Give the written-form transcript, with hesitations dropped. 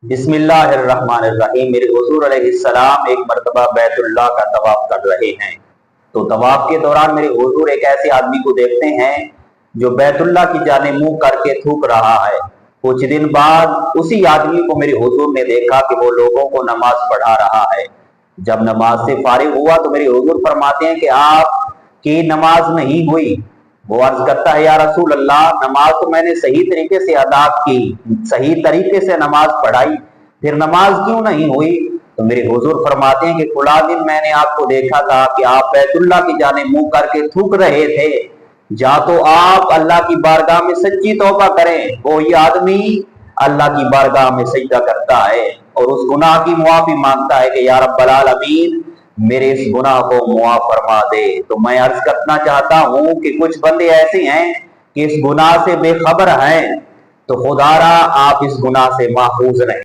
بسم اللہ الرحمن الرحیم۔ میرے حضور علیہ السلام ایک مرتبہ بیت اللہ کا طواف کر رہے ہیں، تو طواف کے دوران میرے حضور ایک ایسے آدمی کو دیکھتے ہیں جو بیت اللہ کی جانب منہ کر کے تھوک رہا ہے۔ کچھ دن بعد اسی آدمی کو میرے حضور نے دیکھا کہ وہ لوگوں کو نماز پڑھا رہا ہے۔ جب نماز سے فارغ ہوا تو میرے حضور فرماتے ہیں کہ آپ کی نماز نہیں ہوئی۔ وہ عرض کرتا ہے یا رسول اللہ، نماز تو میں نے صحیح طریقے سے ادا کی، صحیح طریقے سے نماز پڑھائی، پھر نماز کیوں نہیں ہوئی؟ تو میرے حضور فرماتے ہیں کہ فلاں دن میں نے آپ کو دیکھا تھا کہ آپ بیت اللہ کی جانب منہ کر کے تھوک رہے تھے، جا تو آپ اللہ کی بارگاہ میں سچی توبہ کریں۔ وہی آدمی اللہ کی بارگاہ میں سجدہ کرتا ہے اور اس گناہ کی معافی مانگتا ہے کہ یا رب العالمین میرے اس گناہ کو معاف فرما دے۔ تو میں عرض کرنا چاہتا ہوں کہ کچھ بندے ایسے ہیں کہ اس گناہ سے بے خبر ہیں، تو خدا را آپ اس گناہ سے محفوظ رہیں۔